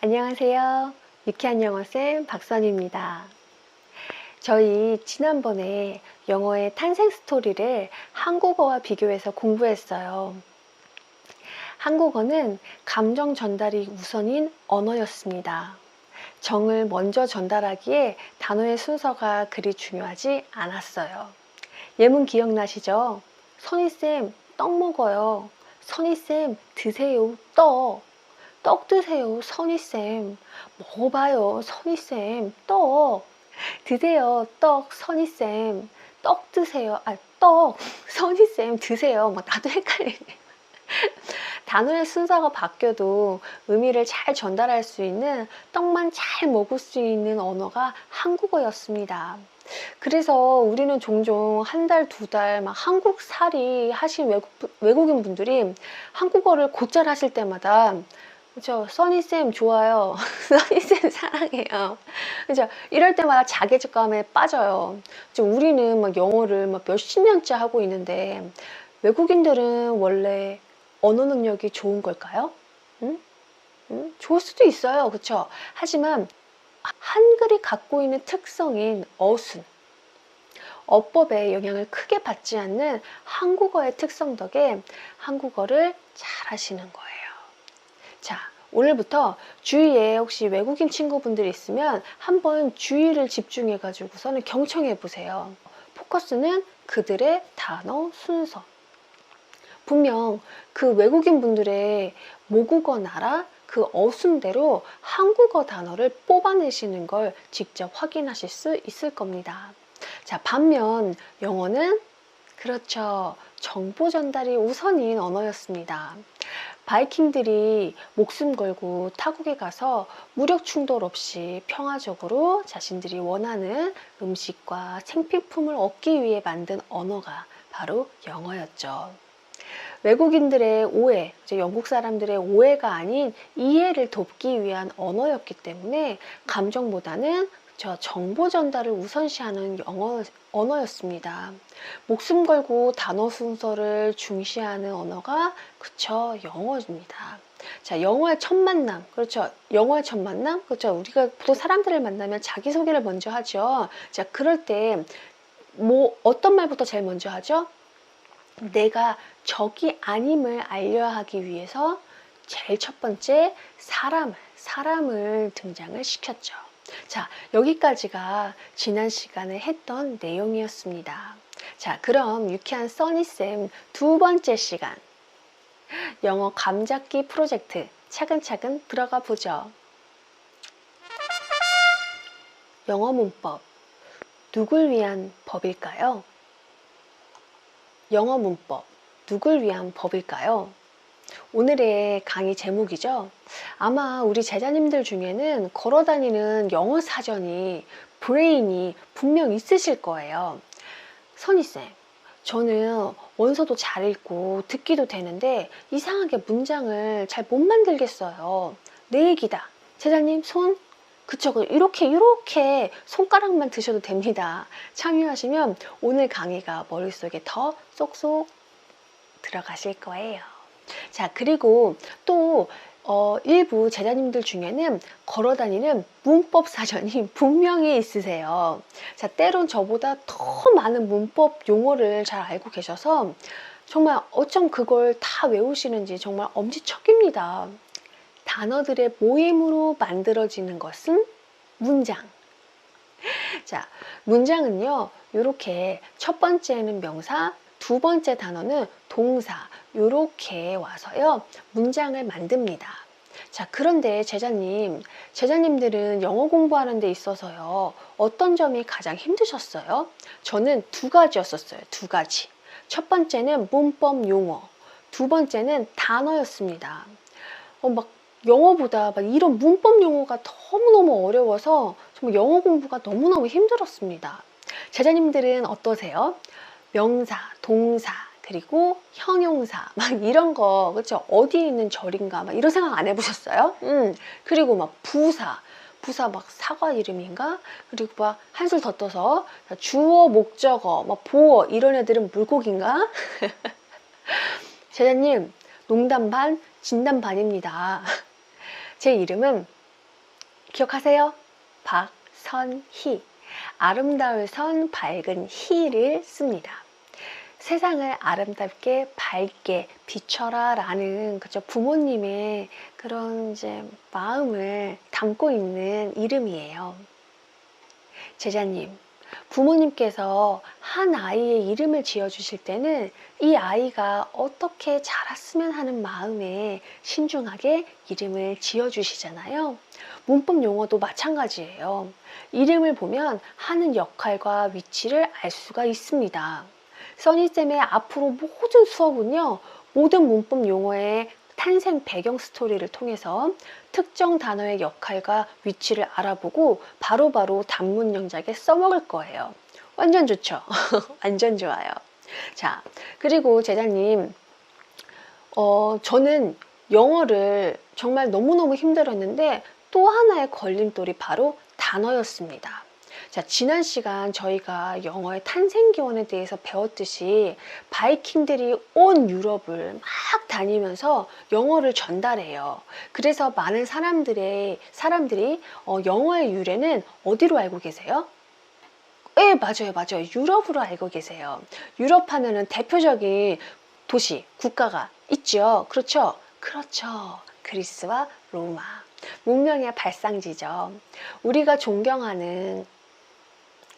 안녕하세요. 유쾌한 영어쌤 박선희입니다. 저희 지난번에 영어의 탄생 스토리를 한국어와 비교해서 공부했어요. 한국어는 감정 전달이 우선인 언어였습니다. 정을 먼저 전달하기에 단어의 순서가 그리 중요하지 않았어요. 예문 기억나시죠? 선희쌤, 떡 먹어요. 선희쌤, 드세요, 떡. 떡 드세요, 선희쌤. 먹어봐요, 선희쌤. 떡. 드세요, 떡, 선희쌤. 떡 드세요. 떡. 선희쌤, 드세요. 나도 헷갈리네. 단어의 순서가 바뀌어도 의미를 잘 전달할 수 있는, 떡만 잘 먹을 수 있는 언어가 한국어였습니다. 그래서 우리는 종종 한 달, 두 달 막 한국살이 하신 외국인 분들이 한국어를 곧잘 하실 때마다 그죠? 써니쌤 좋아요. 써니쌤 사랑해요. 그죠? 이럴 때마다 자괴감에 빠져요. 우리는 막 영어를 막 몇십 년째 하고 있는데 외국인들은 원래 언어 능력이 좋은 걸까요? 응? 응? 좋을 수도 있어요. 그쵸? 하지만 한글이 갖고 있는 특성인 어순, 어법에 영향을 크게 받지 않는 한국어의 특성 덕에 한국어를 잘 하시는 거예요. 자, 오늘부터 주위에 혹시 외국인 친구분들이 있으면 한번 주의를 집중해 가지고서는 경청해 보세요. 포커스는 그들의 단어 순서. 분명 그 외국인 분들의 모국어 나라 그 어순대로 한국어 단어를 뽑아내시는 걸 직접 확인하실 수 있을 겁니다. 자, 반면 영어는 그렇죠. 정보 전달이 우선인 언어였습니다. 바이킹들이 목숨 걸고 타국에 가서 무력 충돌 없이 평화적으로 자신들이 원하는 음식과 생필품을 얻기 위해 만든 언어가 바로 영어였죠. 외국인들의 오해, 영국 사람들의 오해가 아닌 이해를 돕기 위한 언어였기 때문에 감정보다는 정보 전달을 우선시하는 언어였습니다. 목숨 걸고 단어 순서를 중시하는 언어가 그쵸, 영어입니다. 자, 영어의 첫 만남, 그렇죠. 영어의 첫 만남, 그렇죠. 우리가 보통 사람들을 만나면 자기소개를 먼저 하죠. 자, 그럴 때 어떤 말부터 제일 먼저 하죠? 내가 적이 아님을 알려하기 위해서 제일 첫 번째 사람을 등장을 시켰죠. 자, 여기까지가 지난 시간에 했던 내용이었습니다. 자, 그럼 유쾌한 써니쌤 두 번째 시간 영어 감잡기 프로젝트 차근차근 들어가 보죠. 영어 문법 누굴 위한 법일까요? 영어 문법 누굴 위한 법일까요? 오늘의 강의 제목이죠. 아마 우리 제자님들 중에는 걸어다니는 영어 사전이 브레인이 분명 있으실 거예요. 선희쌤, 저는 원서도 잘 읽고 듣기도 되는데 이상하게 문장을 잘 못 만들겠어요. 내 얘기다. 제자님 손? 그쵸, 이렇게 손가락만 드셔도 됩니다. 참여하시면 오늘 강의가 머릿속에 더 쏙쏙 들어가실 거예요. 자, 그리고 또 일부 제자님들 중에는 걸어다니는 문법 사전이 분명히 있으세요. 자, 때론 저보다 더 많은 문법 용어를 잘 알고 계셔서 정말 어쩜 그걸 다 외우시는지 정말 엄지척입니다. 단어들의 모임으로 만들어지는 것은 문장. 자, 문장은요, 이렇게 첫 번째는 명사, 두 번째 단어는 동사, 이렇게 와서요, 문장을 만듭니다. 자, 그런데 제자님들은 영어 공부하는 데 있어서요, 어떤 점이 가장 힘드셨어요? 저는 두 가지였었어요. 두 가지. 첫 번째는 문법 용어, 두 번째는 단어였습니다. 영어보다 이런 문법 용어가 너무너무 어려워서 정말 영어 공부가 너무너무 힘들었습니다. 제자님들은 어떠세요? 명사, 동사, 그리고 형용사 이런 거 그렇죠? 어디에 있는 절인가 이런 생각 안 해보셨어요? 그리고 부사 사과 이름인가? 그리고 한술 더 떠서 주어, 목적어, 보어 이런 애들은 물고기인가? 제자님 농담 반 진담 반입니다. 제 이름은 기억하세요? 박선희. 아름다울 선, 밝은 희를 씁니다. 세상을 아름답게 밝게 비춰라 라는 그저 부모님의 그런 이제 마음을 담고 있는 이름이에요. 제자님, 부모님께서 한 아이의 이름을 지어주실 때는 이 아이가 어떻게 자랐으면 하는 마음에 신중하게 이름을 지어주시잖아요. 문법 용어도 마찬가지예요. 이름을 보면 하는 역할과 위치를 알 수가 있습니다. 써니쌤의 앞으로 모든 수업은요, 모든 문법 용어의 탄생 배경 스토리를 통해서 특정 단어의 역할과 위치를 알아보고 바로바로 단문 영작에 써먹을 거예요. 완전 좋죠? 완전 좋아요. 자, 그리고 제자님, 저는 영어를 정말 너무너무 힘들었는데 또 하나의 걸림돌이 바로 단어였습니다. 자, 지난 시간 저희가 영어의 탄생기원에 대해서 배웠듯이 바이킹들이 온 유럽을 막 다니면서 영어를 전달해요. 그래서 많은 사람들이 영어의 유래는 어디로 알고 계세요? 네, 맞아요. 유럽으로 알고 계세요. 유럽 하면은 대표적인 도시, 국가가 있죠. 그렇죠? 그렇죠. 그리스와 로마. 문명의 발상지죠. 우리가 존경하는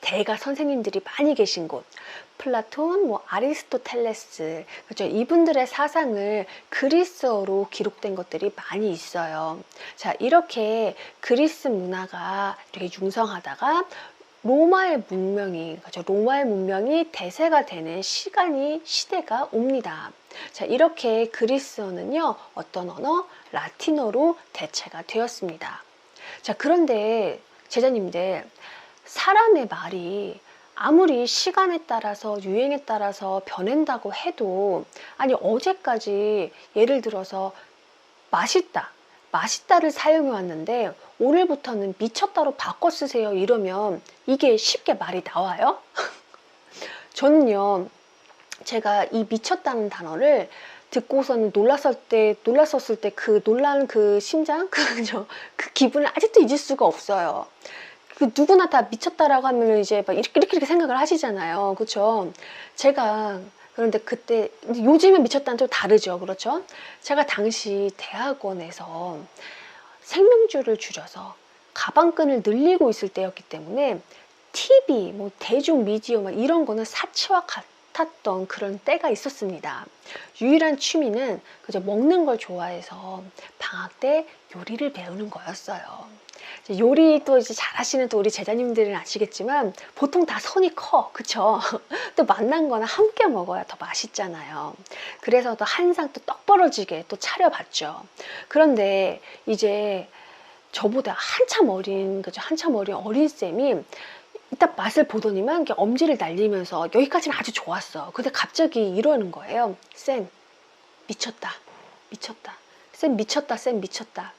대가 선생님들이 많이 계신 곳, 플라톤, 아리스토텔레스, 그렇죠? 이분들의 사상을 그리스어로 기록된 것들이 많이 있어요. 자, 이렇게 그리스 문화가 이렇게 융성하다가 로마의 문명이, 그렇죠? 로마의 문명이 대세가 되는 시대가 옵니다. 자, 이렇게 그리스어는요, 어떤 언어? 라틴어로 대체가 되었습니다. 자, 그런데 제자님들, 사람의 말이 아무리 시간에 따라서 유행에 따라서 변한다고 해도, 아니 어제까지 예를 들어서 맛있다를 사용해 왔는데 오늘부터는 미쳤다로 바꿔 쓰세요 이러면 이게 쉽게 말이 나와요? 저는요, 제가 이 미쳤다는 단어를 듣고서는 놀랐었을 때 그 놀란 그 심장, 그 기분을 아직도 잊을 수가 없어요. 그 누구나 다 미쳤다라고 하면 이제 막 이렇게 생각을 하시잖아요. 그렇죠? 그런데 그때, 요즘은 미쳤다는 좀 다르죠. 그렇죠? 제가 당시 대학원에서 생명줄을 줄여서 가방끈을 늘리고 있을 때였기 때문에 TV, 대중 미디어 이런 거는 사치와 같았던 그런 때가 있었습니다. 유일한 취미는 그저 먹는 걸 좋아해서 방학 때 요리를 배우는 거였어요. 요리 또 이제 잘하시는 또 우리 제자님들은 아시겠지만 보통 다 손이 커, 그쵸? 또 만난 거나 함께 먹어야 더 맛있잖아요. 그래서 또 한상 또 떡 벌어지게 또 차려봤죠. 그런데 이제 저보다 한참 어린 어린 쌤이 딱 맛을 보더니만 이렇게 엄지를 날리면서 여기까지는 아주 좋았어. 근데 갑자기 이러는 거예요. 쌤, 미쳤다. 쌤 미쳤다.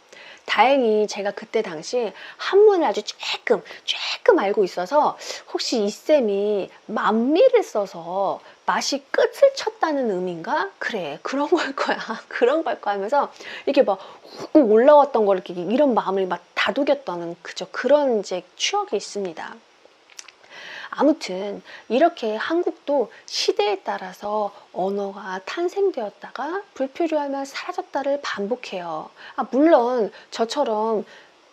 다행히 제가 그때 당시 한문을 아주 조금 알고 있어서 혹시 이 쌤이 만미를 써서 맛이 끝을 쳤다는 의미인가? 그래, 그런 걸 거야 하면서 이렇게 막 훅 올라왔던 걸 이렇게 이런 마음을 막 다독였던 그런 이제 추억이 있습니다. 아무튼 이렇게 한국도 시대에 따라서 언어가 탄생되었다가 불필요하면 사라졌다를 반복해요. 물론 저처럼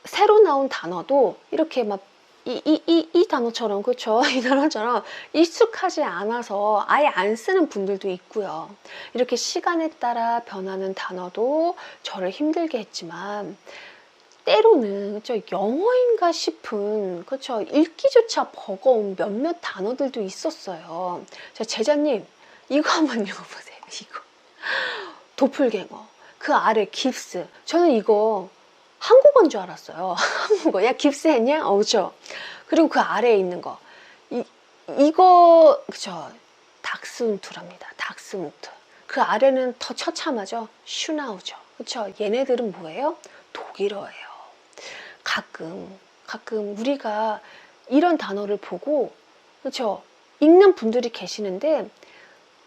새로 나온 단어도 이렇게 막 이 단어처럼, 그렇죠? 이 단어처럼 익숙하지 않아서 아예 안 쓰는 분들도 있고요. 이렇게 시간에 따라 변하는 단어도 저를 힘들게 했지만 때로는 영어인가 싶은 읽기조차 버거운 몇몇 단어들도 있었어요. 제자님, 이거 한번 읽어보세요. 이거 도플갱어, 그 아래 깁스. 저는 이거 한국어인 줄 알았어요. 한국어. 야, 깁스 했냐? 그죠? 그리고 그 아래에 있는 거 이거 닥스훈트랍니다. 닥스훈트. 그 아래는 더 처참하죠. 슈나우죠. 그쵸? 얘네들은 뭐예요? 독일어예요. 가끔 우리가 이런 단어를 보고, 그렇죠? 읽는 분들이 계시는데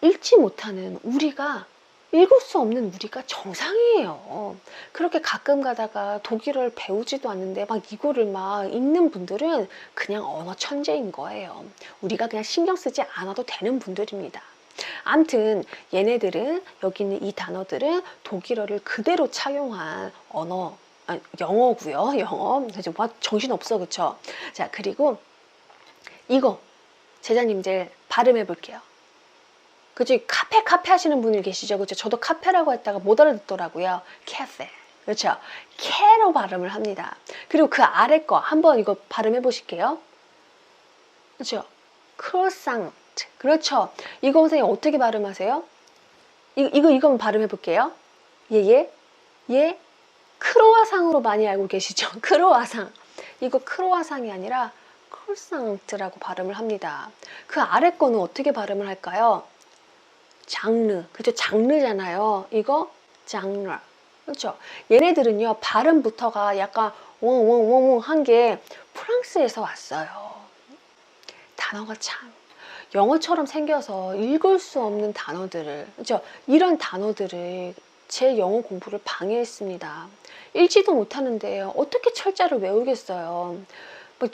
읽지 못하는 우리가 읽을 수 없는 우리가 정상이에요. 그렇게 가끔 가다가 독일어를 배우지도 않는데 막 이거를 막 읽는 분들은 그냥 언어 천재인 거예요. 우리가 그냥 신경 쓰지 않아도 되는 분들입니다. 암튼 얘네들은 여기 있는 이 단어들은 독일어를 그대로 착용한 언어, 영어고요. 영어. 그래서 뭐 정신없어, 그쵸? 자, 그리고 이거 제자님들 발음해 볼게요. 그죠? 카페 하시는 분들 계시죠? 그죠? 저도 카페라고 했다가 못 알아듣더라고요. 캐페. 그렇죠? 캐로 발음을 합니다. 그리고 그 아래 거 한번 이거 발음해 보실게요. 그렇죠? 크로상트. 그렇죠? 이거 선생님 어떻게 발음하세요? 이거 발음해 볼게요. 예. 크로와상으로 많이 알고 계시죠? 크로와상. 이거 크로와상이 아니라 크로상트라고 발음을 합니다. 그 아래 거는 어떻게 발음을 할까요? 장르. 그죠? 장르잖아요. 이거 장르. 그렇죠? 얘네들은요, 발음부터가 약간 웡웡웡웡 한 게 프랑스에서 왔어요. 단어가 참 영어처럼 생겨서 읽을 수 없는 단어들을, 그렇죠? 이런 단어들을 제 영어 공부를 방해했습니다. 읽지도 못하는데 어떻게 철자를 외우겠어요?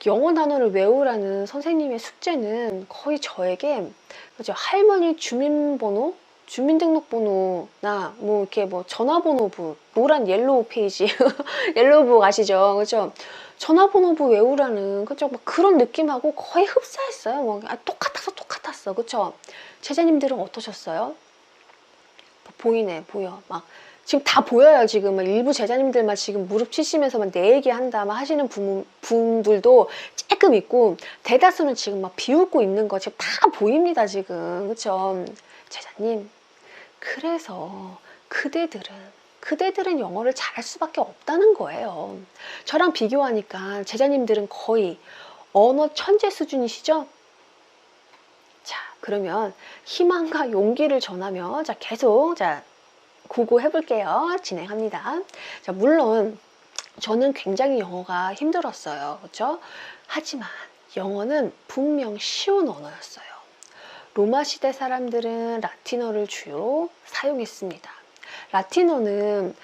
영어 단어를 외우라는 선생님의 숙제는 거의 저에게, 그죠? 할머니 주민번호, 주민등록번호나 뭐 이렇게 뭐 전화번호부, 노란 옐로우 페이지, 옐로우북 아시죠? 그죠? 전화번호부 외우라는, 그죠? 뭐 그런 느낌하고 거의 흡사했어요. 뭐 똑같았어, 그죠? 제자님들은 어떠셨어요? 보이네, 보여. 막 지금 다 보여요. 지금 막 일부 제자님들만 지금 무릎 치시면서 막 내 얘기한다 막 하시는 분들도 조금 있고, 대다수는 지금 막 비웃고 있는 거 지금 다 보입니다. 지금, 그쵸? 제자님, 그래서 그대들은 영어를 잘할 수밖에 없다는 거예요. 저랑 비교하니까 제자님들은 거의 언어 천재 수준이시죠? 자, 그러면 희망과 용기를 전하며, 자, 계속, 자, 구고 해볼게요. 진행합니다. 자, 물론 저는 굉장히 영어가 힘들었어요. 그렇죠? 하지만 영어는 분명 쉬운 언어였어요. 로마 시대 사람들은 라틴어를 주로 사용했습니다. 라틴어는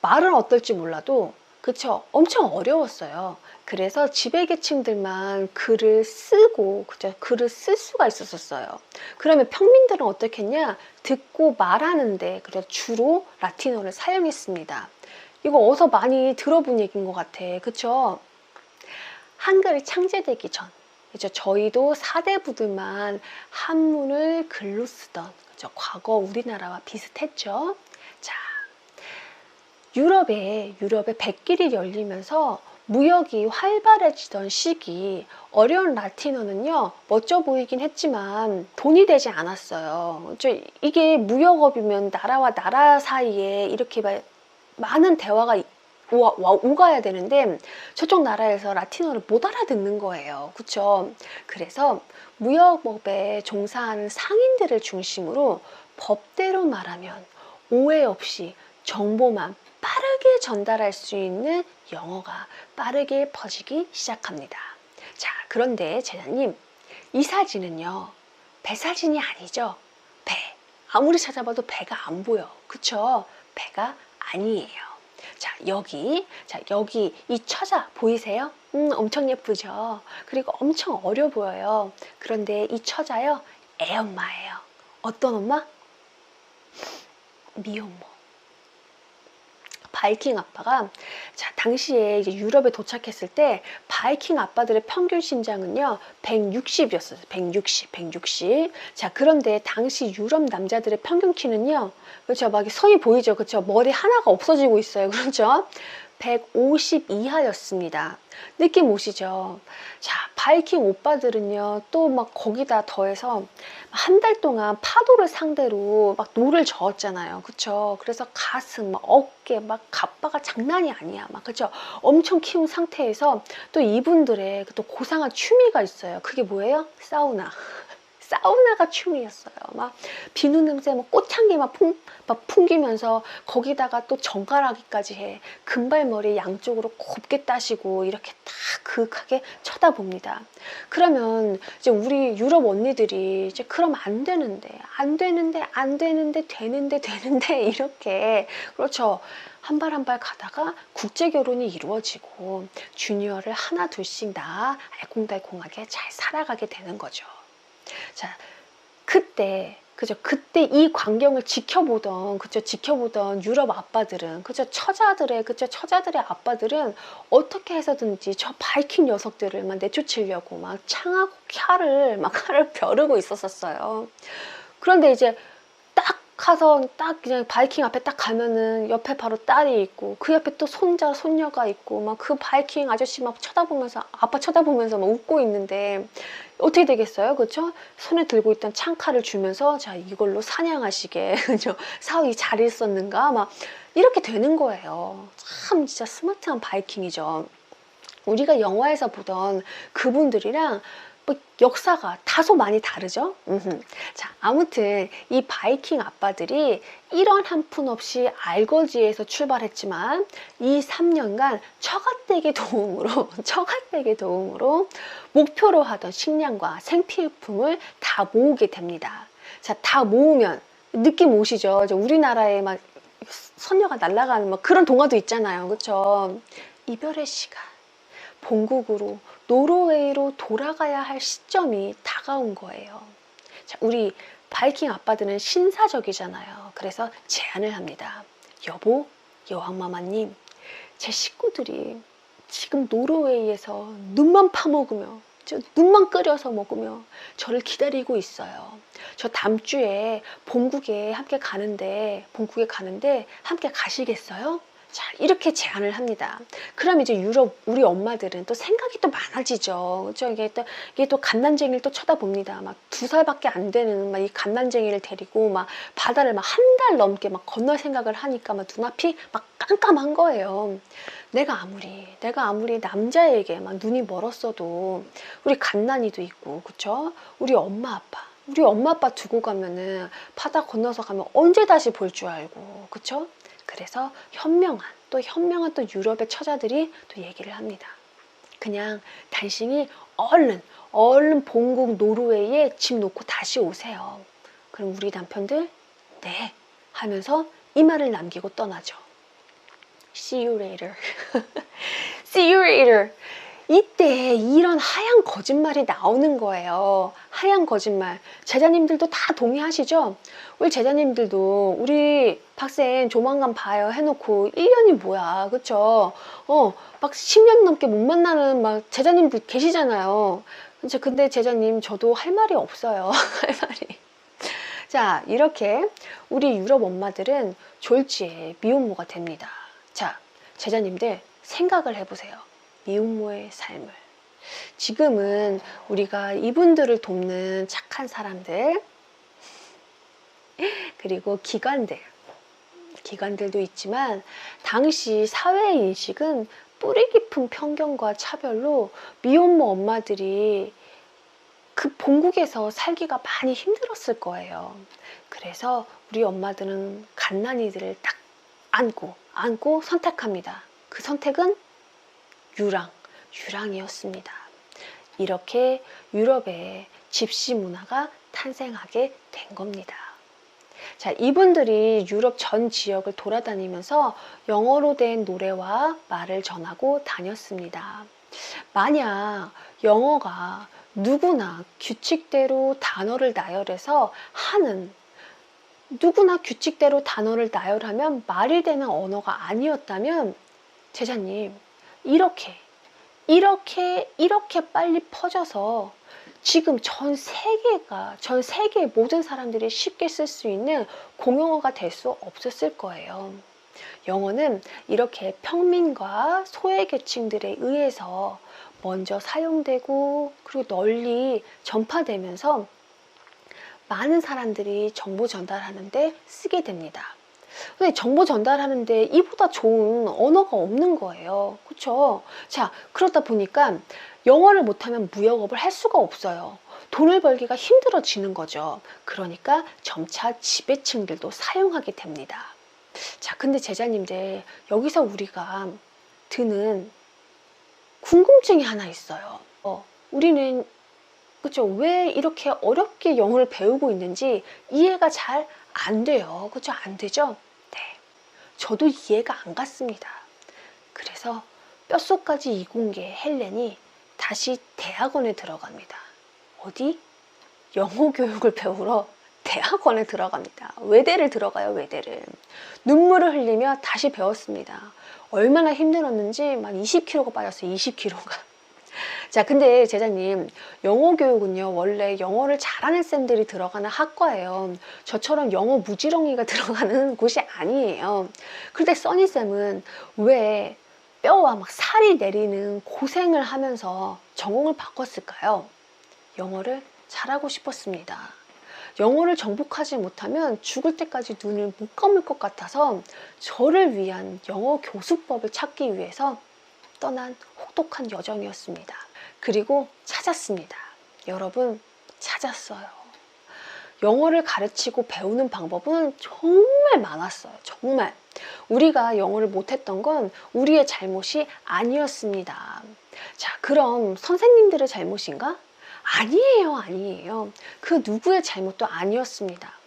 말은 어떨지 몰라도, 그쵸? 엄청 어려웠어요. 그래서 지배계층들만 글을 쓰고, 그죠? 글을 쓸 수가 있었어요. 그러면 평민들은 어떻게 했냐? 듣고 말하는데, 그래서 주로 라틴어를 사용했습니다. 이거 어디서 많이 들어본 얘기인 것 같아. 그쵸? 한글이 창제되기 전, 그죠? 저희도 사대부들만 한문을 글로 쓰던, 그죠? 과거 우리나라와 비슷했죠? 자, 유럽에 백길이 열리면서 무역이 활발해지던 시기, 어려운 라틴어는요, 멋져 보이긴 했지만 돈이 되지 않았어요. 이게 무역업이면 나라와 나라 사이에 이렇게 많은 대화가 오가야 되는데, 저쪽 나라에서 라틴어를 못 알아듣는 거예요. 그쵸? 그래서 무역업에 종사하는 상인들을 중심으로 법대로 말하면 오해 없이 정보만 빠르게 전달할 수 있는 영어가 빠르게 퍼지기 시작합니다. 자, 그런데 제자님, 이 사진은요, 배 사진이 아니죠? 배. 아무리 찾아봐도 배가 안 보여. 그쵸? 배가 아니에요. 자, 여기 이 처자 보이세요? 엄청 예쁘죠? 그리고 엄청 어려 보여요. 그런데 이 처자요, 애엄마예요. 어떤 엄마? 미혼모. 바이킹 아빠가, 자, 당시에 이제 유럽에 도착했을 때 바이킹 아빠들의 평균 신장은요 160이었어요. 160. 자, 그런데 당시 유럽 남자들의 평균 키는요, 그렇죠, 막 성이 보이죠, 그렇죠, 머리 하나가 없어지고 있어요. 그렇죠? 150 이하였습니다. 느낌 오시죠? 자, 바이킹 오빠들은요, 또 막 거기다 더해서 한 달 동안 파도를 상대로 막 노를 저었잖아요. 그쵸? 그래서 가슴, 막 어깨, 막 갑바가 장난이 아니야. 막, 그쵸? 엄청 키운 상태에서 또 이분들의 또 고상한 취미가 있어요. 그게 뭐예요? 사우나. 사우나가 춤이었어요. 막 비누 냄새, 막 꽃향기 막 풍기면서 거기다가 또 정갈하기까지 해. 금발머리 양쪽으로 곱게 따시고 이렇게 딱 그윽하게 쳐다봅니다. 그러면 이제 우리 유럽 언니들이 이제 그럼 안 되는데 되는데 이렇게 그렇죠. 한 발 한 발 가다가 국제 결혼이 이루어지고 주니어를 하나 둘씩 낳아 알콩달콩하게 잘 살아가게 되는 거죠. 자, 그때 그때 이 광경을 지켜보던 유럽 아빠들은 처자들의 아빠들은 어떻게 해서든지 저 바이킹 녀석들을 막 내쫓으려고 막 창하고 칼을 벼르고 있었어요. 그런데 이제 딱 가서 딱 그냥 바이킹 앞에 딱 가면은 옆에 바로 딸이 있고 그 옆에 또 손녀가 있고 막 그 바이킹 아저씨 막 아빠 쳐다보면서 막 웃고 있는데 어떻게 되겠어요? 그렇죠? 손에 들고 있던 창칼을 주면서 자 이걸로 사냥하시게 그죠? 사위 잘 있었는가? 막 이렇게 되는 거예요. 참 진짜 스마트한 바이킹이죠. 우리가 영화에서 보던 그분들이랑 뭐 역사가 다소 많이 다르죠. 자, 아무튼 이 바이킹 아빠들이 이런 한푼 없이 알거지에서 출발했지만 이 3년간 처갓댁의 도움으로 목표로 하던 식량과 생필품을 다 모으게 됩니다. 자, 다 모으면 느낌 오시죠? 우리나라에 막 선녀가 날아가는 막 그런 동화도 있잖아요. 그렇죠? 이별의 시간. 본국으로 노르웨이로 돌아가야 할 시점이 다가온 거예요. 자, 우리 바이킹 아빠들은 신사적이잖아요. 그래서 제안을 합니다. 여보, 여왕마마님, 제 식구들이 지금 노르웨이에서 눈만 끓여서 먹으며 저를 기다리고 있어요. 저 다음 주에 본국에 가는데 함께 가시겠어요? 자, 이렇게 제안을 합니다. 그럼 이제 우리 엄마들은 또 생각이 또 많아지죠. 그렇죠? 이게 또 갓난쟁이를 또 쳐다봅니다. 막 2살밖에 안 되는 막 이 갓난쟁이를 데리고 막 바다를 막 한 달 넘게 막 건널 생각을 하니까 막 눈앞이 막 깜깜한 거예요. 내가 아무리 남자에게 막 눈이 멀었어도 우리 갓난이도 있고, 그렇죠? 우리 엄마 아빠 두고 가면은 바다 건너서 가면 언제 다시 볼 줄 알고, 그렇죠? 그래서 현명한 또 유럽의 처자들이 또 얘기를 합니다. 그냥 당신이 얼른 본국 노르웨이에 집 놓고 다시 오세요. 그럼 우리 남편들 네 하면서 이 말을 남기고 떠나죠. See you later. See you later. 이때 이런 하얀 거짓말이 나오는 거예요. 하얀 거짓말. 제자님들도 다 동의하시죠? 우리 제자님들도 우리 박쌤 조만간 봐요 해놓고 1년이 뭐야, 그쵸? 막 10년 넘게 못 만나는 막 제자님들 계시잖아요. 근데 제자님 저도 할 말이 없어요. 할 말이. 자, 이렇게 우리 유럽 엄마들은 졸지에 미혼모가 됩니다. 자, 제자님들 생각을 해보세요. 미혼모의 삶을. 지금은 우리가 이분들을 돕는 착한 사람들, 그리고 기관들도 있지만 당시 사회 인식은 뿌리 깊은 편견과 차별로 미혼모 엄마들이 그 본국에서 살기가 많이 힘들었을 거예요. 그래서 우리 엄마들은 갓난이들을 딱 안고 선택합니다. 그 선택은 유랑이었습니다. 이렇게 유럽의 집시 문화가 탄생하게 된 겁니다. 자, 이분들이 유럽 전 지역을 돌아다니면서 영어로 된 노래와 말을 전하고 다녔습니다. 만약 영어가 누구나 규칙대로 단어를 나열해서 나열하면 말이 되는 언어가 아니었다면 제자님 이렇게 빨리 퍼져서 지금 전 세계의 모든 사람들이 쉽게 쓸 수 있는 공용어가 될 수 없었을 거예요. 영어는 이렇게 평민과 소외계층들에 의해서 먼저 사용되고 그리고 널리 전파되면서 많은 사람들이 정보 전달하는데 쓰게 됩니다. 근데 정보 전달하는데 이보다 좋은 언어가 없는 거예요. 그렇죠? 자, 그러다 보니까 영어를 못하면 무역업을 할 수가 없어요. 돈을 벌기가 힘들어지는 거죠. 그러니까 점차 지배층들도 사용하게 됩니다. 자, 근데 제자님들, 여기서 우리가 드는 궁금증이 하나 있어요. 우리는 그죠? 왜 이렇게 어렵게 영어를 배우고 있는지 이해가 잘 안 돼요. 그죠? 안 되죠? 네. 저도 이해가 안 갔습니다. 그래서 뼛속까지 이공계 헬렌이 다시 대학원에 들어갑니다. 어디? 영어 교육을 배우러 대학원에 들어갑니다. 외대를 들어가요, 외대를. 눈물을 흘리며 다시 배웠습니다. 얼마나 힘들었는지 막 20kg가 빠졌어요, 20kg가. 자, 근데 제자님, 영어 교육은요, 원래 영어를 잘하는 쌤들이 들어가는 학과예요. 저처럼 영어 무지렁이가 들어가는 곳이 아니에요. 그런데 써니쌤은 왜 뼈와 막 살이 내리는 고생을 하면서 전공을 바꿨을까요? 영어를 잘하고 싶었습니다. 영어를 정복하지 못하면 죽을 때까지 눈을 못 감을 것 같아서 저를 위한 영어 교수법을 찾기 위해서 떠난 혹독한 여정이었습니다. 그리고 찾았습니다. 여러분, 찾았어요. 영어를 가르치고 배우는 방법은 정말 많았어요. 정말. 우리가 영어를 못했던 건 우리의 잘못이 아니었습니다. 자, 그럼 선생님들의 잘못인가? 아니에요, 아니에요. 그 누구의 잘못도 아니었습니다.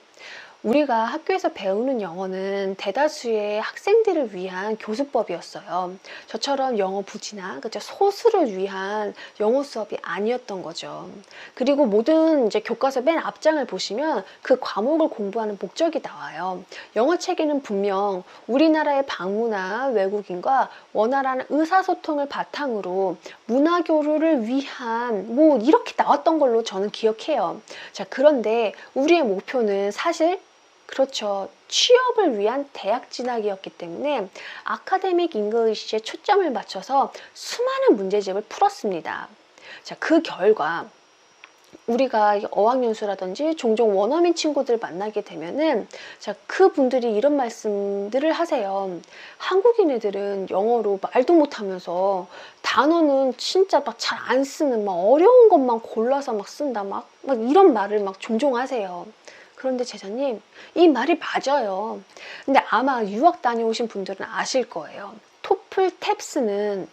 우리가 학교에서 배우는 영어는 대다수의 학생들을 위한 교수법이었어요. 저처럼 영어 부지나 그죠? 소수를 위한 영어 수업이 아니었던 거죠. 그리고 모든 이제 교과서 맨 앞장을 보시면 그 과목을 공부하는 목적이 나와요. 영어 책에는 분명 우리나라의 방문한 외국인과 원활한 의사소통을 바탕으로 문화교류를 위한 뭐 이렇게 나왔던 걸로 저는 기억해요. 자, 그런데 우리의 목표는 사실 그렇죠. 취업을 위한 대학 진학이었기 때문에 아카데믹 잉글리시에 초점을 맞춰서 수많은 문제집을 풀었습니다. 자, 그 결과 우리가 어학연수라든지 종종 원어민 친구들 만나게 되면은 자, 그분들이 이런 말씀들을 하세요. 한국인 애들은 영어로 말도 못하면서 단어는 진짜 막 잘 안 쓰는 막 어려운 것만 골라서 막 쓴다 막 이런 말을 막 종종 하세요. 그런데 제자님, 이 말이 맞아요. 근데 아마 유학 다녀오신 분들은 아실 거예요. 토플 탭스는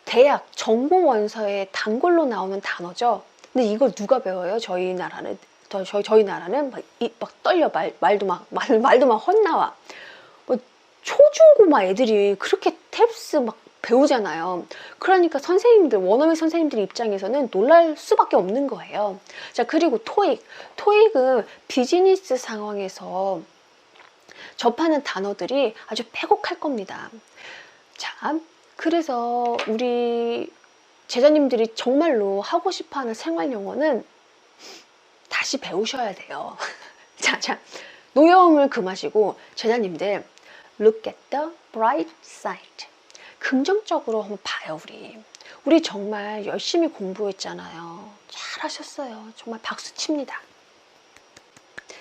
대학 정보 원서에 단골로 나오는 단어죠. 근데 이걸 누가 배워요? 저희 나라는 저희 나라는 막 떨려 말도 막 헛나와. 뭐 초중고마 애들이 그렇게 탭스 막 배우잖아요. 그러니까 선생님들, 원어민 선생님들 입장에서는 놀랄 수밖에 없는 거예요. 자, 그리고 토익은 비즈니스 상황에서 접하는 단어들이 아주 빼곡할 겁니다. 자, 그래서 우리 제자님들이 정말로 하고 싶어하는 생활 영어는 다시 배우셔야 돼요. 자, 노여움을 금하시고 제자님들 look at the bright side. 긍정적으로 한번 봐요, 우리 정말 열심히 공부했잖아요. 잘하셨어요. 정말 박수 칩니다.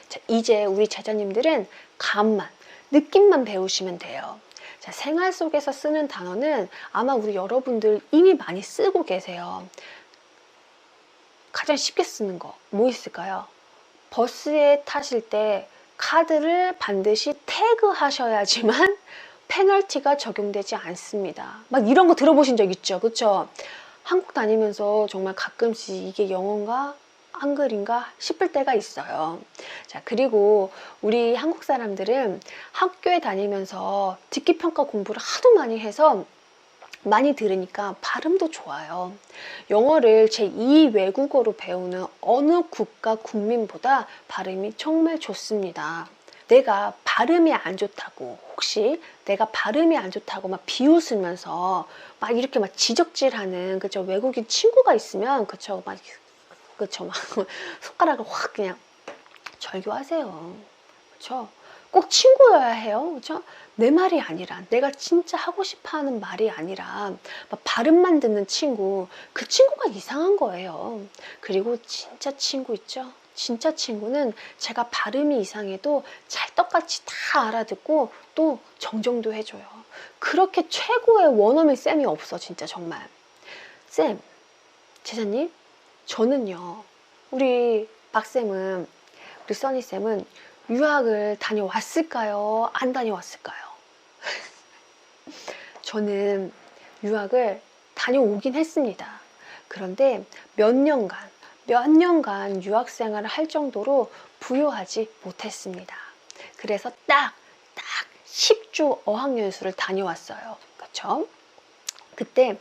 자, 이제 우리 제자님들은 감만, 느낌만 배우시면 돼요. 자, 생활 속에서 쓰는 단어는 아마 우리 여러분들 이미 많이 쓰고 계세요. 가장 쉽게 쓰는 거 뭐 있을까요? 버스에 타실 때 카드를 반드시 태그하셔야지만 페널티가 적용되지 않습니다. 막 이런 거 들어보신 적 있죠? 그쵸? 한국 다니면서 정말 가끔씩 이게 영어인가 한글인가 싶을 때가 있어요. 자, 그리고 우리 한국 사람들은 학교에 다니면서 듣기평가 공부를 하도 많이 해서 많이 들으니까 발음도 좋아요. 영어를 제2 외국어로 배우는 어느 국가 국민보다 발음이 정말 좋습니다. 내가 발음이 안 좋다고 혹시 내가 발음이 안 좋다고 막 비웃으면서 막 이렇게 막 지적질하는 그죠 외국인 친구가 있으면 그쵸 막 손가락을 확 그냥 절교하세요. 그쵸? 꼭 친구여야 해요. 그쵸? 내 말이 아니라 내가 진짜 하고 싶어하는 말이 아니라 막 발음만 듣는 친구 그 친구가 이상한 거예요. 그리고 진짜 친구 있죠? 진짜 친구는 제가 발음이 이상해도 찰떡같이 다 알아듣고 또 정정도 해줘요. 그렇게 최고의 원어민 쌤이 없어 진짜 정말. 쌤, 제자님, 저는요 우리 박쌤은, 우리 써니쌤은 유학을 다녀왔을까요? 안 다녀왔을까요? 저는 유학을 다녀오긴 했습니다. 그런데 몇 년간 유학 생활을 할 정도로 부유하지 못했습니다. 그래서 딱 10주 어학연수를 다녀왔어요. 그렇죠? 그때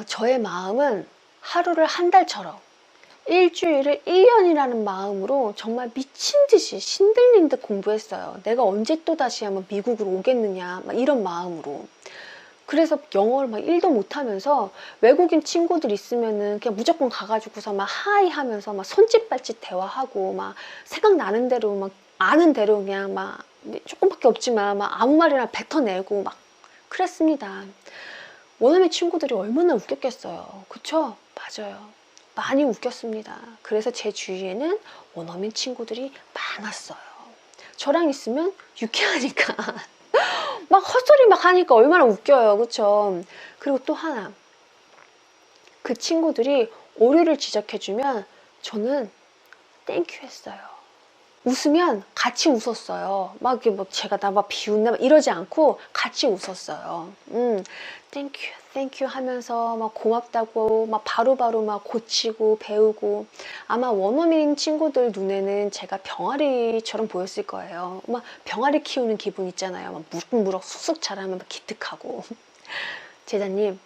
저의 마음은 하루를 한 달처럼, 일주일을 1년이라는 마음으로 정말 미친 듯이 신들린 듯 공부했어요. 내가 언제 또 다시 한번 미국으로 오겠느냐, 막 이런 마음으로. 그래서 영어를 막 1도 못하면서 외국인 친구들 있으면은 그냥 무조건 가가지고서 막 하이 하면서 막 손짓발짓 대화하고 막 생각나는 대로 막 아는 대로 그냥 막 조금밖에 없지만 막 아무 말이나 뱉어내고 막 그랬습니다. 원어민 친구들이 얼마나 웃겼겠어요. 그쵸? 맞아요. 많이 웃겼습니다. 그래서 제 주위에는 원어민 친구들이 많았어요. 저랑 있으면 유쾌하니까 막 헛소리 막 하니까 얼마나 웃겨요. 그쵸? 그리고 또 하나, 그 친구들이 오류를 지적해주면 저는 땡큐 했어요. 웃으면 같이 웃었어요. 막 이렇게 뭐 제가 나 막 비웃나 막 이러지 않고 같이 웃었어요. 땡큐 땡큐 하면서 막 고맙다고 막 바로바로 막 고치고 배우고, 아마 원어민 친구들 눈에는 제가 병아리처럼 보였을 거예요. 막 병아리 키우는 기분 있잖아요. 막 무럭무럭 쑥쑥 자라면 막 기특하고. 제자님,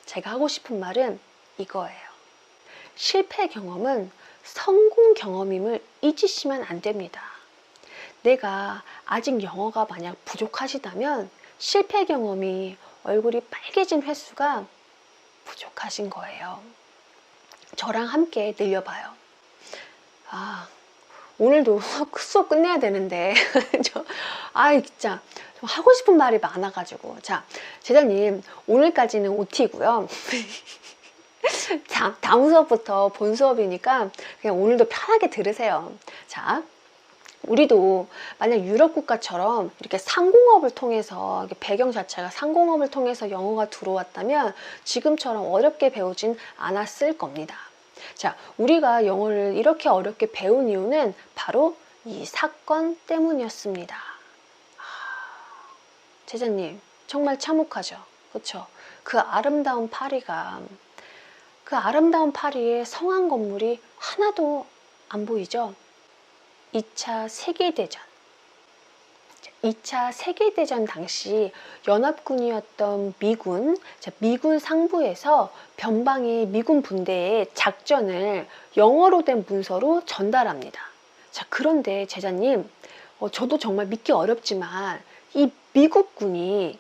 제가 하고 싶은 말은 이거예요. 실패 경험은 성공 경험임을 잊으시면 안 됩니다. 내가 아직 영어가 만약 부족하시다면 실패 경험이 얼굴이 빨개진 횟수가 부족하신 거예요. 저랑 함께 늘려봐요. 오늘도 수업 끝내야 되는데 진짜 좀 하고 싶은 말이 많아가지고. 자, 제자님, 오늘까지는 OT고요. 자, 다음 수업부터 본 수업이니까 그냥 오늘도 편하게 들으세요. 자, 우리도 만약 유럽 국가처럼 이렇게 상공업을 통해서, 배경 자체가 상공업을 통해서 영어가 들어왔다면 지금처럼 어렵게 배우진 않았을 겁니다. 자, 우리가 영어를 이렇게 어렵게 배운 이유는 바로 이 사건 때문이었습니다. 제자님, 정말 참혹하죠? 그렇죠? 그 아름다운 파리에 성한 건물이 하나도 안 보이죠? 2차 세계대전 당시 연합군이었던 미군 상부에서 변방의 미군 분대의 작전을 영어로 된 문서로 전달합니다. 자, 그런데 제자님, 저도 정말 믿기 어렵지만 이 미국군이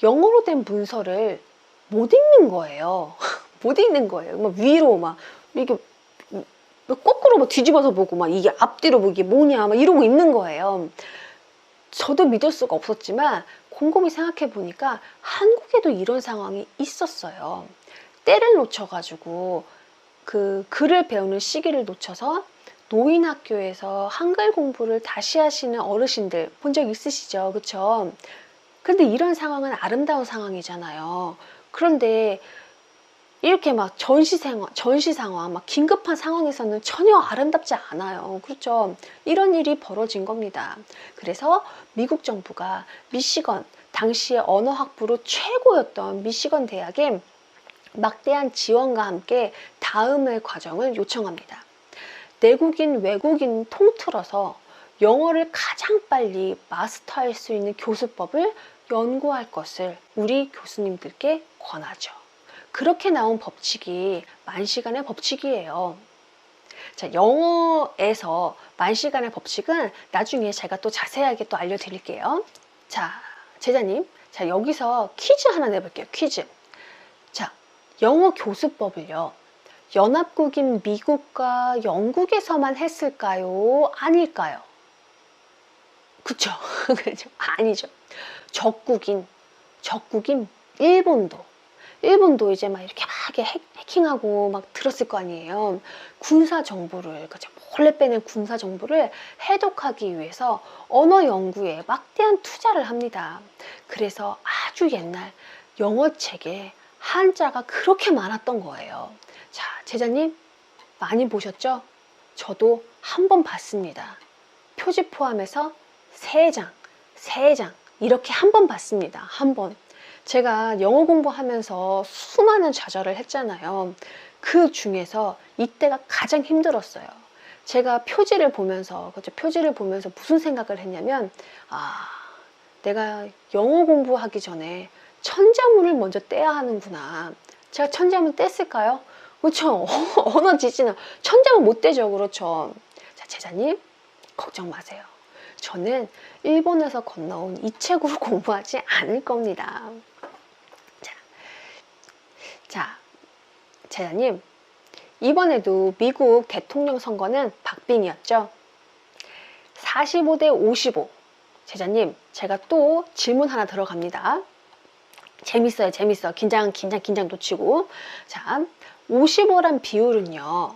영어로 된 문서를 못 읽는 거예요. 못 읽는 거예요. 막 위로 막 이게 거꾸로 막 뒤집어서 보고 막 이게 앞뒤로 뭐 이게 뭐냐 막 이러고 있는 거예요. 저도 믿을 수가 없었지만 곰곰이 생각해 보니까 한국에도 이런 상황이 있었어요. 때를 놓쳐가지고 그 글을 배우는 시기를 놓쳐서 노인 학교에서 한글 공부를 다시 하시는 어르신들 본 적 있으시죠? 그쵸? 근데 이런 상황은 아름다운 상황이잖아요. 그런데 이렇게 막 전시 상황, 막 긴급한 상황에서는 전혀 아름답지 않아요. 그렇죠? 이런 일이 벌어진 겁니다. 그래서 미국 정부가 당시에 언어 학부로 최고였던 미시건 대학에 막대한 지원과 함께 다음의 과정을 요청합니다. 내국인, 외국인 통틀어서 영어를 가장 빨리 마스터할 수 있는 교수법을 연구할 것을 우리 교수님들께 권하죠. 그렇게 나온 법칙이 만시간의 법칙이에요. 자, 영어에서 만시간의 법칙은 나중에 제가 또 자세하게 또 알려드릴게요. 자, 제자님, 자, 여기서 퀴즈 하나 내볼게요. 퀴즈. 자, 영어 교수법을요, 연합국인 미국과 영국에서만 했을까요? 아닐까요? 그쵸? 그죠? 아니죠. 적국인 일본도 이제 막 이렇게 막 해킹하고 막 들었을 거 아니에요. 군사 정보를, 그죠? 몰래 빼낸 군사 정보를 해독하기 위해서 언어 연구에 막대한 투자를 합니다. 그래서 아주 옛날 영어 책에 한자가 그렇게 많았던 거예요. 자, 제자님, 많이 보셨죠? 저도 한 번 봤습니다. 표지 포함해서 3장 이렇게 한 번 봤습니다. 한 번. 제가 영어 공부하면서 수많은 좌절을 했잖아요. 그 중에서 이때가 가장 힘들었어요. 제가 표지를 보면서 무슨 생각을 했냐면, 내가 영어 공부하기 전에 천자문을 먼저 떼야 하는구나. 제가 천자문 뗐을까요? 그렇죠. 언어 지지는 천자문 못 떼죠. 그렇죠. 자, 제자님 걱정 마세요. 저는 일본에서 건너온 이 책으로 공부하지 않을 겁니다. 자, 제자님, 이번에도 미국 대통령 선거는 박빙이었죠. 45대 55. 제자님, 제가 또 질문 하나 들어갑니다. 재밌어요. 긴장 놓치고. 자, 55란 비율은요,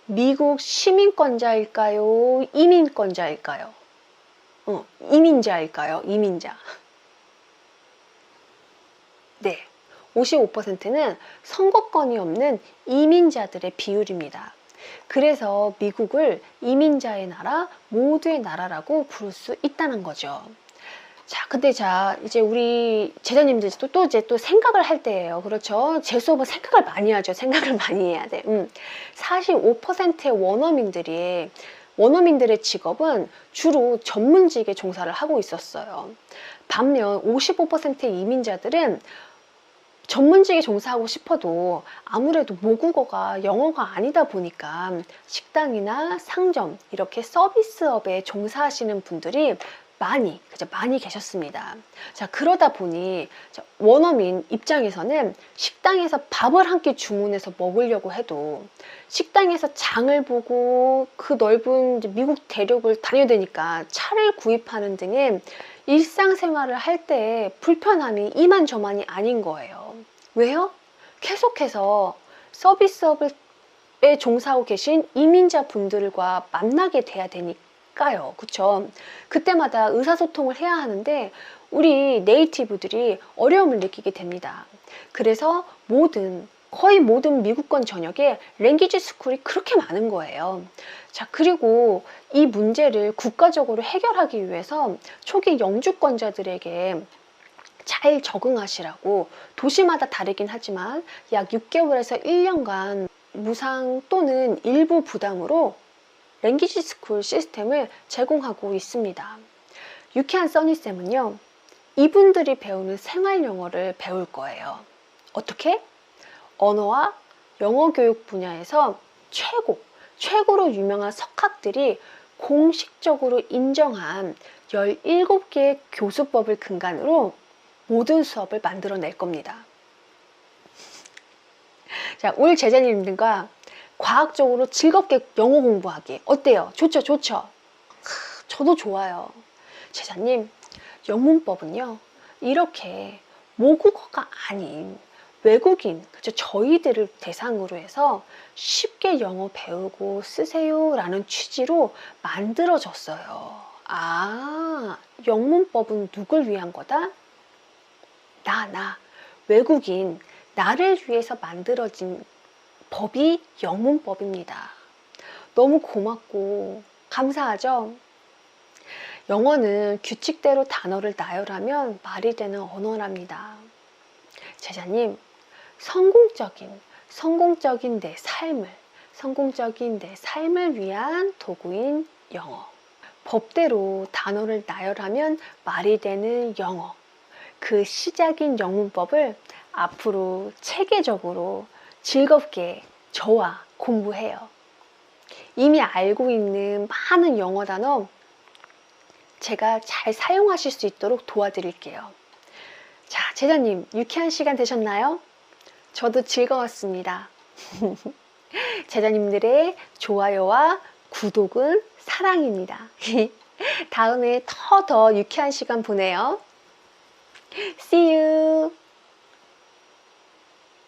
미국 시민권자일까요? 이민권자일까요? 이민자일까요? 이민자. 네. 55%는 선거권이 없는 이민자들의 비율입니다. 그래서 미국을 이민자의 나라, 모두의 나라라고 부를 수 있다는 거죠. 자, 근데 이제 우리 제자님들 또 생각을 할 때예요. 그렇죠? 제 수업은 생각을 많이 하죠. 생각을 많이 해야 돼. 45%의 원어민들의 직업은 주로 전문직에 종사를 하고 있었어요. 반면 55%의 이민자들은 전문직에 종사하고 싶어도 아무래도 모국어가 영어가 아니다 보니까 식당이나 상점, 이렇게 서비스업에 종사하시는 분들이 많이 계셨습니다. 자, 그러다 보니 원어민 입장에서는 식당에서 밥을 한 끼 주문해서 먹으려고 해도 식당에서 장을 보고 그 넓은 미국 대륙을 다녀야 되니까 차를 구입하는 등의 일상생활을 할 때 불편함이 이만저만이 아닌 거예요. 왜요? 계속해서 서비스업에 종사하고 계신 이민자 분들과 만나게 돼야 되니까요. 그쵸? 그때마다 의사소통을 해야 하는데 우리 네이티브들이 어려움을 느끼게 됩니다. 그래서 거의 모든 미국권 전역에 랭귀지 스쿨이 그렇게 많은 거예요. 자, 그리고 이 문제를 국가적으로 해결하기 위해서 초기 영주권자들에게 잘 적응하시라고 도시마다 다르긴 하지만 약 6개월에서 1년간 무상 또는 일부 부담으로 랭귀지 스쿨 시스템을 제공하고 있습니다. 유쾌한 써니쌤은요, 이분들이 배우는 생활 영어를 배울 거예요. 어떻게? 언어와 영어 교육 분야에서 최고로 유명한 석학들이 공식적으로 인정한 17개의 교수법을 근간으로 모든 수업을 만들어낼 겁니다. 자, 우리 제자님들과 과학적으로 즐겁게 영어 공부하기 어때요? 좋죠? 저도 좋아요. 제자님, 영문법은요, 이렇게 모국어가 아닌 외국인, 그죠? 저희들을 대상으로 해서 쉽게 영어 배우고 쓰세요 라는 취지로 만들어졌어요. 영문법은 누굴 위한 거다? 외국인, 나를 위해서 만들어진 법이 영문법입니다. 너무 고맙고 감사하죠? 영어는 규칙대로 단어를 나열하면 말이 되는 언어랍니다. 제자님, 성공적인 내 삶을 위한 도구인 영어. 법대로 단어를 나열하면 말이 되는 영어. 그 시작인 영문법을 앞으로 체계적으로 즐겁게 저와 공부해요. 이미 알고 있는 많은 영어 단어 제가 잘 사용하실 수 있도록 도와드릴게요. 자, 제자님, 유쾌한 시간 되셨나요? 저도 즐거웠습니다. 제자님들의 좋아요와 구독은 사랑입니다. 다음에 더 유쾌한 시간 보내요. See you!